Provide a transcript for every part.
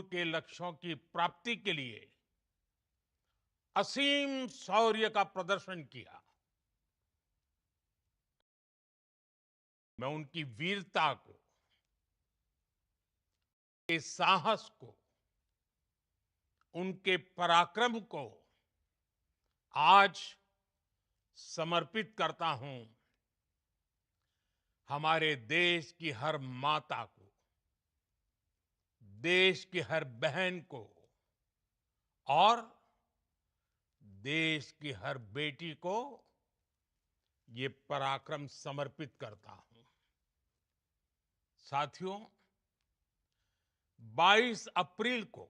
के लक्ष्यों की प्राप्ति के लिए असीम शौर्य का प्रदर्शन किया। मैं उनकी वीरता को, के साहस को, उनके पराक्रम को आज समर्पित करता हूं हमारे देश की हर माता को, देश की हर बहन को और देश की हर बेटी को ये पराक्रम समर्पित करता हूं। साथियों, 22 अप्रैल को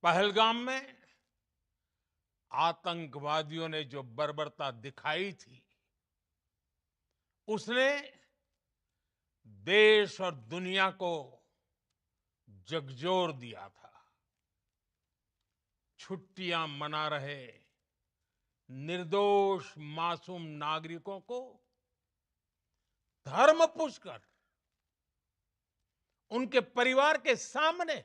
पहलगाम में आतंकवादियों ने जो बर्बरता दिखाई थी, उसने देश और दुनिया को झकझोर दिया था। छुट्टियां मना रहे निर्दोष मासूम नागरिकों को धर्म पूछकर उनके परिवार के सामने,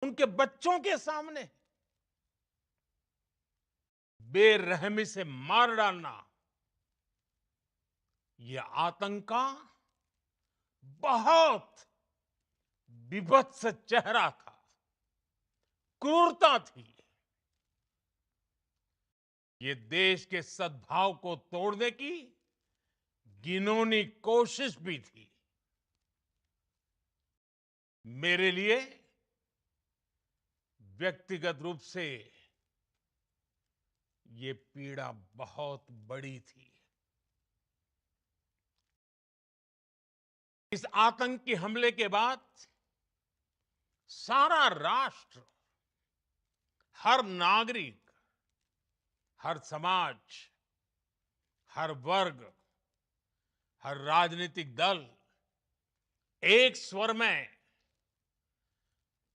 उनके बच्चों के सामने बेरहमी से मार डालना, यह आतंक का बहुत बीभत्स चेहरा था, क्रूरता थी। ये देश के सद्भाव को तोड़ने की घिनौनी कोशिश भी थी। मेरे लिए व्यक्तिगत रूप से ये पीड़ा बहुत बड़ी थी। इस आतंकी हमले के बाद सारा राष्ट्र, हर नागरिक, हर समाज, हर वर्ग, हर राजनीतिक दल एक स्वर में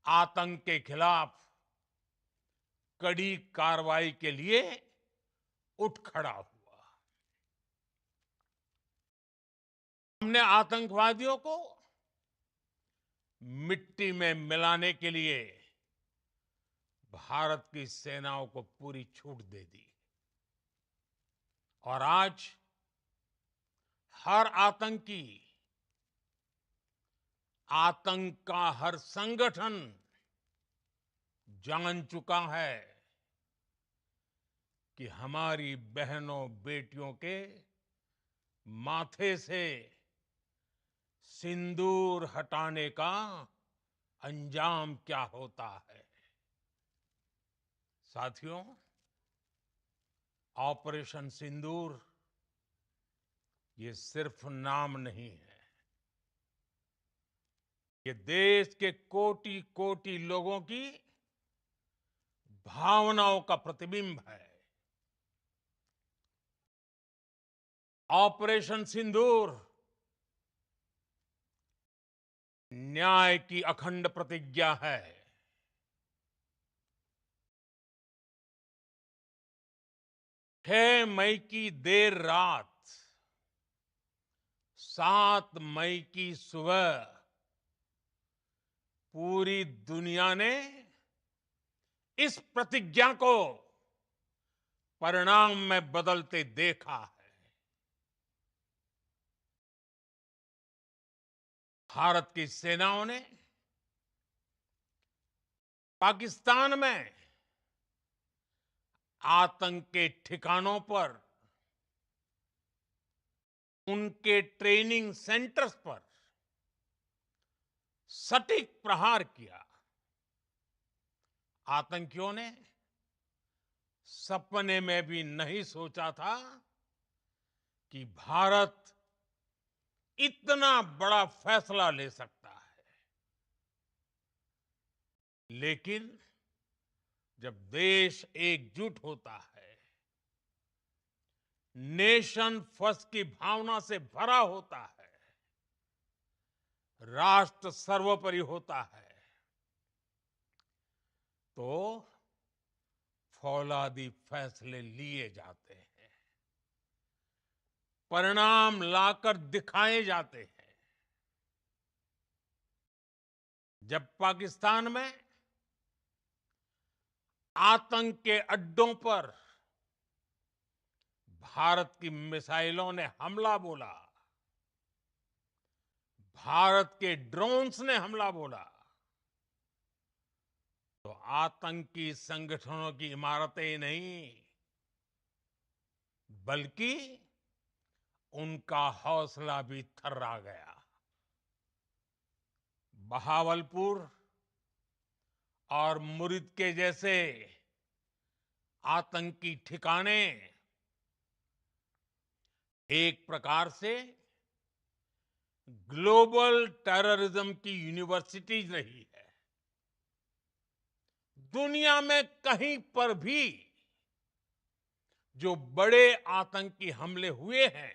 आतंक के खिलाफ कड़ी कार्रवाई के लिए उठ खड़ा हुआ। हमने आतंकवादियों को मिट्टी में मिलाने के लिए भारत की सेनाओं को पूरी छूट दे दी और आज हर आतंकी, आतंक का हर संगठन जान चुका है कि हमारी बहनों बेटियों के माथे से सिंदूर हटाने का अंजाम क्या होता है। साथियों, ऑपरेशन सिंदूर ये सिर्फ नाम नहीं है, ये देश के कोटि कोटि लोगों की भावनाओं का प्रतिबिंब है। ऑपरेशन सिंदूर न्याय की अखंड प्रतिज्ञा है। 6 मई की देर रात, 7 मई की सुबह पूरी दुनिया ने इस प्रतिज्ञा को परिणाम में बदलते देखा है। भारत की सेनाओं ने पाकिस्तान में आतंक के ठिकानों पर, उनके ट्रेनिंग सेंटर्स पर सटीक प्रहार किया। आतंकियों ने सपने में भी नहीं सोचा था कि भारत इतना बड़ा फैसला ले सकता है। लेकिन जब देश एकजुट होता है, नेशन फर्स्ट की भावना से भरा होता है, राष्ट्र सर्वोपरि होता है, तो फौलादी फैसले लिए जाते हैं, परिणाम लाकर दिखाए जाते हैं। जब पाकिस्तान में आतंक के अड्डों पर भारत की मिसाइलों ने हमला बोला, भारत के ड्रोन्स ने हमला बोला, तो आतंकी संगठनों की इमारतें ही नहीं, बल्कि उनका हौसला भी थर्रा गया। बहावलपुर और मुरिद के जैसे आतंकी ठिकाने एक प्रकार से ग्लोबल टेररिज्म की यूनिवर्सिटीज रही है। दुनिया में कहीं पर भी जो बड़े आतंकी हमले हुए हैं,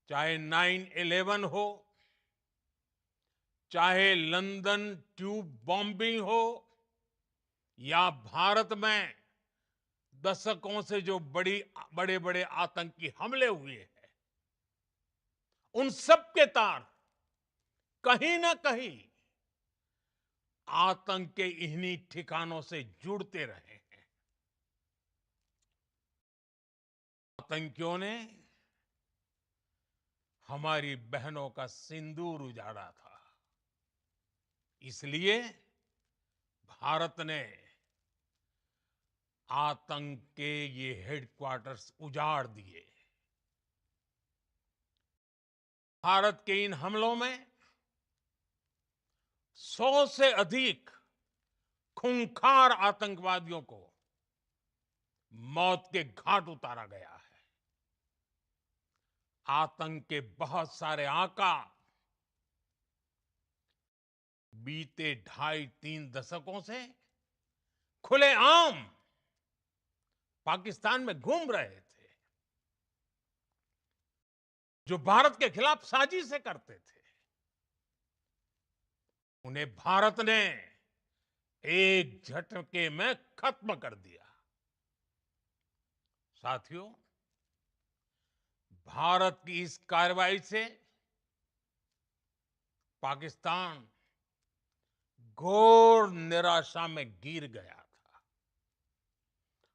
चाहे 9/11 हो, चाहे लंदन ट्यूब बॉम्बिंग हो, या भारत में दशकों से जो बड़े बड़े आतंकी हमले हुए हैं, उन सब के तार कहीं ना कहीं आतंक के इन्हीं ठिकानों से जुड़ते रहे हैं। आतंकियों ने हमारी बहनों का सिंदूर उजाड़ा था, इसलिए भारत ने आतंक के ये हेडक्वार्टर्स उजाड़ दिए। भारत के इन हमलों में 100 से अधिक खूंखार आतंकवादियों को मौत के घाट उतारा गया है। आतंक के बहुत सारे आका बीते 2.5-3 दशकों से खुलेआम पाकिस्तान में घूम रहे थे, जो भारत के खिलाफ साजिशें करते थे। उन्हें भारत ने एक झटके में खत्म कर दिया। साथियों, भारत की इस कार्रवाई से पाकिस्तान घोर निराशा में गिर गया था,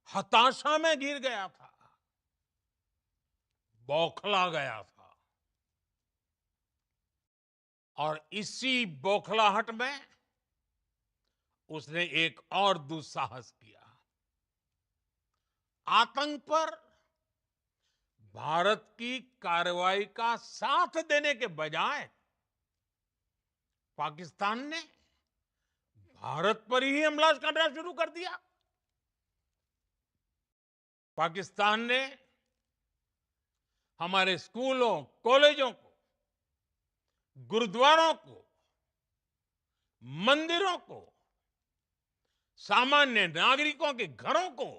हताशा में गिर गया था, बौखला गया था। और इसी बौखलाहट में उसने एक और दुस्साहस किया। आतंक पर भारत की कार्रवाई का साथ देने के बजाय पाकिस्तान ने भारत पर ही हमला करना शुरू कर दिया। पाकिस्तान ने हमारे स्कूलों, कॉलेजों को, गुरुद्वारों को, मंदिरों को, सामान्य नागरिकों के घरों को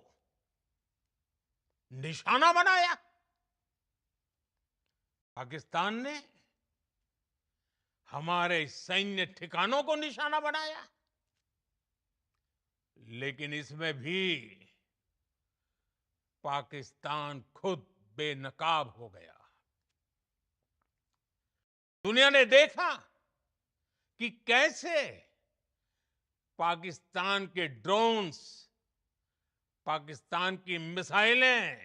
निशाना बनाया। पाकिस्तान ने हमारे सैन्य ठिकानों को निशाना बनाया। लेकिन इसमें भी पाकिस्तान खुद बेनकाब हो गया। दुनिया ने देखा कि कैसे पाकिस्तान के ड्रोन्स, पाकिस्तान की मिसाइलें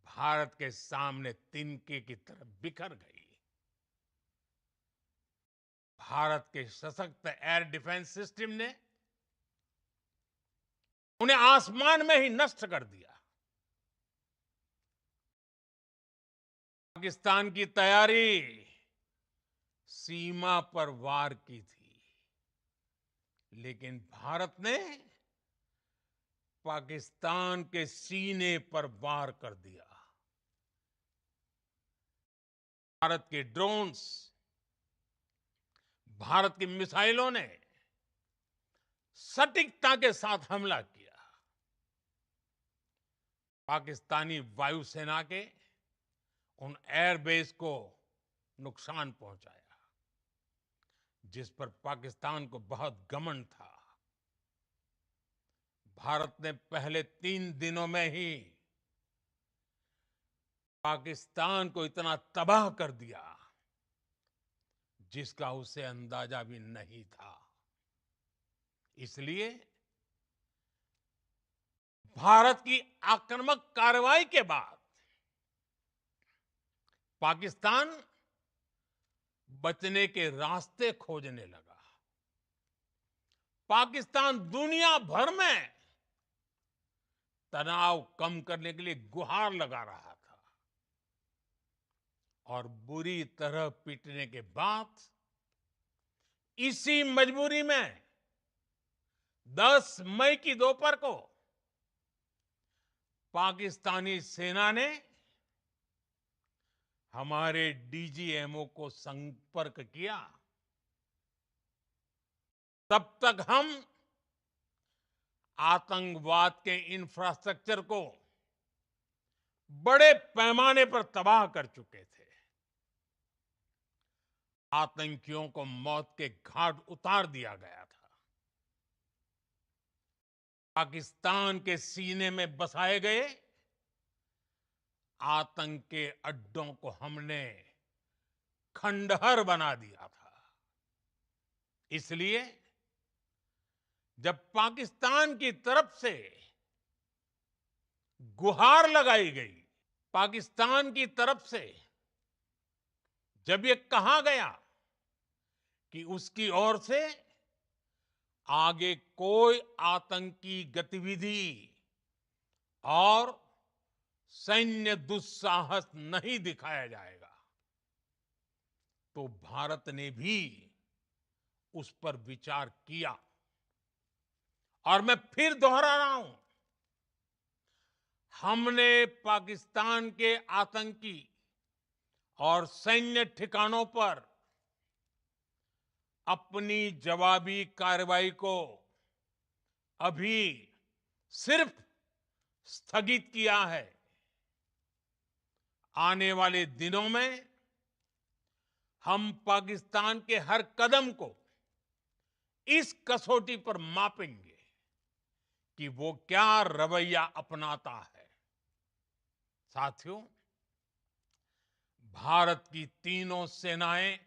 भारत के सामने तिनके की तरह बिखर गई। भारत के सशक्त एयर डिफेंस सिस्टम ने उन्हें आसमान में ही नष्ट कर दिया। पाकिस्तान की तैयारी सीमा पर वार की थी, लेकिन भारत ने पाकिस्तान के सीने पर वार कर दिया। भारत के ड्रोन्स, भारत की मिसाइलों ने सटीकता के साथ हमला किया। पाकिस्तानी वायुसेना के उन एयरबेस को नुकसान पहुंचाया, जिस पर पाकिस्तान को बहुत घमंड था। भारत ने पहले 3 दिनों में ही पाकिस्तान को इतना तबाह कर दिया, जिसका उसे अंदाजा भी नहीं था। इसलिए भारत की आक्रामक कार्रवाई के बाद पाकिस्तान बचने के रास्ते खोजने लगा। पाकिस्तान दुनिया भर में तनाव कम करने के लिए गुहार लगा रहा था और बुरी तरह पीटने के बाद इसी मजबूरी में 10 मई की दोपहर को पाकिस्तानी सेना ने हमारे डीजीएमओ को संपर्क किया। तब तक हम आतंकवाद के इंफ्रास्ट्रक्चर को बड़े पैमाने पर तबाह कर चुके थे। आतंकियों को मौत के घाट उतार दिया गया था। पाकिस्तान के सीने में बसाए गए आतंक के अड्डों को हमने खंडहर बना दिया था। इसलिए जब पाकिस्तान की तरफ से गुहार लगाई गई, पाकिस्तान की तरफ से जब ये कहा गया कि उसकी ओर से आगे कोई आतंकी गतिविधि और सैन्य दुस्साहस नहीं दिखाया जाएगा, तो भारत ने भी उस पर विचार किया। और मैं फिर दोहरा रहा हूं, हमने पाकिस्तान के आतंकी और सैन्य ठिकानों पर अपनी जवाबी कार्रवाई को अभी सिर्फ स्थगित किया है। आने वाले दिनों में हम पाकिस्तान के हर कदम को इस कसौटी पर मापेंगे कि वो क्या रवैया अपनाता है। साथियों, भारत की तीनों सेनाएं,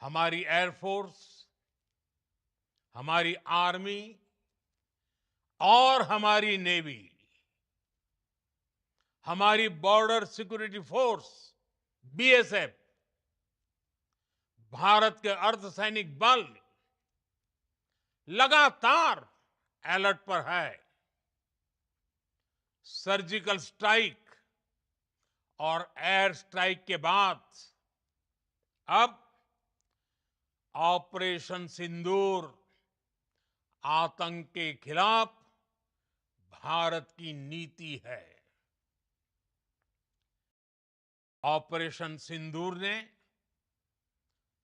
हमारी एयरफोर्स, हमारी आर्मी और हमारी नेवी, हमारी border security force BSF, Bharat के अर्धसैनिक बल लगातार अलर्ट पर है। सर्जिकल स्ट्राइक और एयर स्ट्राइक के बाद अब ऑपरेशन सिंदूर आतंक के खिलाफ भारत की नीति है। ऑपरेशन सिंदूर ने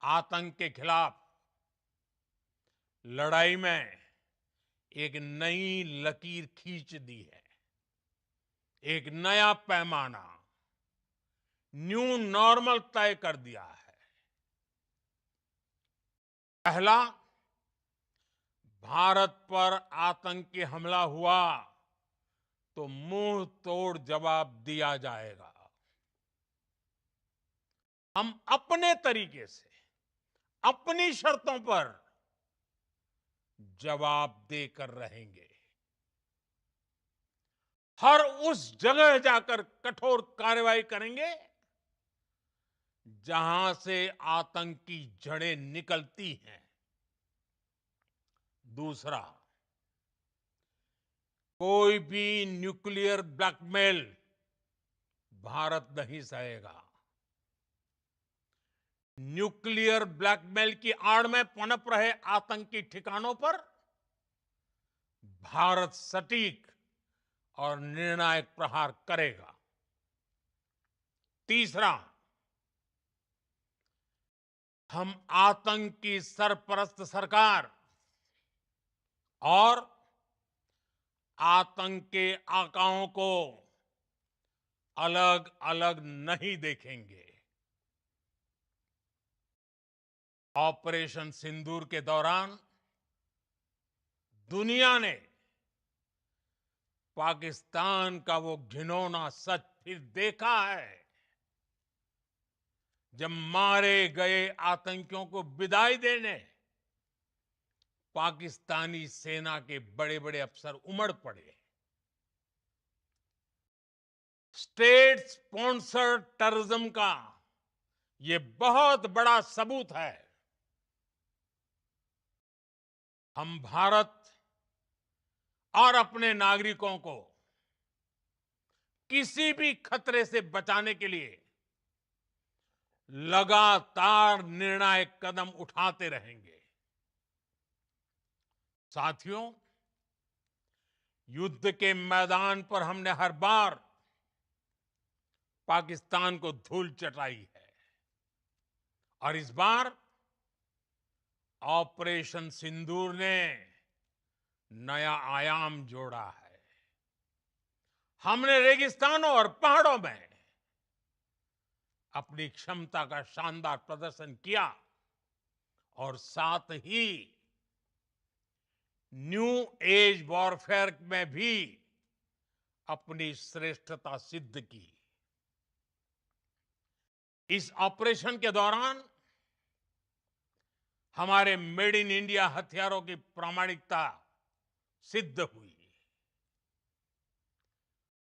आतंक के खिलाफ लड़ाई में एक नई लकीर खींच दी है। एक नया पैमाना, न्यू नॉर्मल तय कर दिया है। पहला, भारत पर आतंकी हमला हुआ तो मुंह तोड़ जवाब दिया जाएगा। हम अपने तरीके से, अपनी शर्तों पर जवाब देकर रहेंगे। हर उस जगह जाकर कठोर कार्रवाई करेंगे जहां से आतंक की जड़ें निकलती हैं। दूसरा, कोई भी न्यूक्लियर ब्लैकमेल भारत नहीं सहेगा। न्यूक्लियर ब्लैकमेल की आड़ में पनप रहे आतंकी ठिकानों पर भारत सटीक और निर्णायक प्रहार करेगा। तीसरा, हम आतंक की सरपरस्त सरकार और आतंक के आकाओं को अलग अलग नहीं देखेंगे। ऑपरेशन सिंदूर के दौरान दुनिया ने पाकिस्तान का वो घिनौना सच फिर देखा है। जब मारे गए आतंकियों को विदाई देने पाकिस्तानी सेना के बड़े बड़े अफसर उमड़ पड़े। स्टेट स्पॉन्सर्ड टेररिज्म का ये बहुत बड़ा सबूत है। हम भारत और अपने नागरिकों को किसी भी खतरे से बचाने के लिए लगातार निर्णायक कदम उठाते रहेंगे। साथियों, युद्ध के मैदान पर हमने हर बार पाकिस्तान को धूल चटाई है और इस बार ऑपरेशन सिंदूर ने नया आयाम जोड़ा है। हमने रेगिस्तानों और पहाड़ों में अपनी क्षमता का शानदार प्रदर्शन किया और साथ ही न्यू एज वॉरफेयर में भी अपनी श्रेष्ठता सिद्ध की। इस ऑपरेशन के दौरान हमारे मेड इन इंडिया हथियारों की प्रामाणिकता सिद्ध हुई।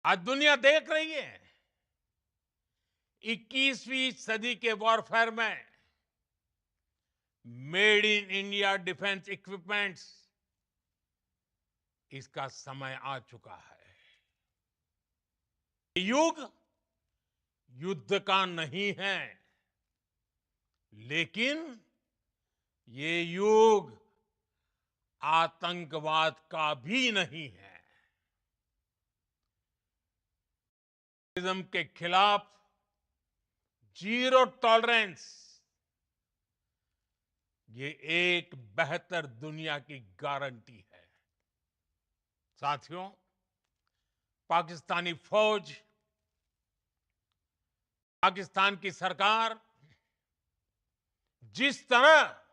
आज दुनिया देख रही है 21वीं सदी के वॉरफेयर में made in India defence equipments, इसका समय आ चुका है। युग युद्ध का नहीं है, लेकिन ये युग आतंकवाद का भी नहीं है। टेररिज्म के खिलाफ जीरो टॉलरेंस, ये एक बेहतर दुनिया की गारंटी है। साथियों, पाकिस्तानी फौज, पाकिस्तान की सरकार जिस तरह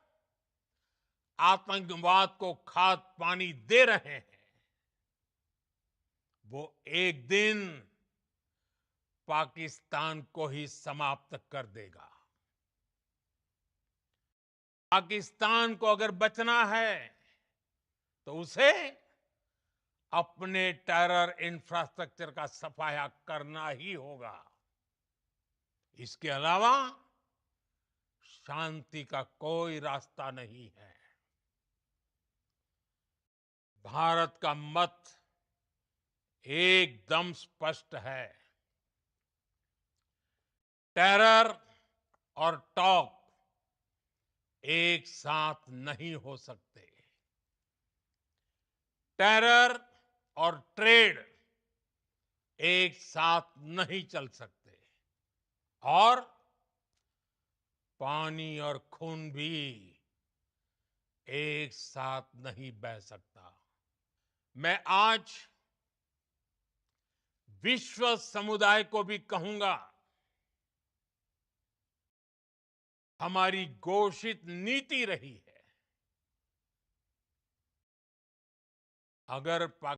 आतंकवाद को खाद पानी दे रहे हैं, वो एक दिन पाकिस्तान को ही समाप्त कर देगा। पाकिस्तान को अगर बचना है तो उसे अपने टेरर इंफ्रास्ट्रक्चर का सफाया करना ही होगा। इसके अलावा शांति का कोई रास्ता नहीं है। भारत का मत एकदम स्पष्ट है। टेरर और टॉक एक साथ नहीं हो सकते। टेरर और ट्रेड एक साथ नहीं चल सकते और पानी और खून भी एक साथ नहीं बह सकता। मैं आज विश्व समुदाय को भी कहूंगा, हमारी घोषित नीति रही है, अगर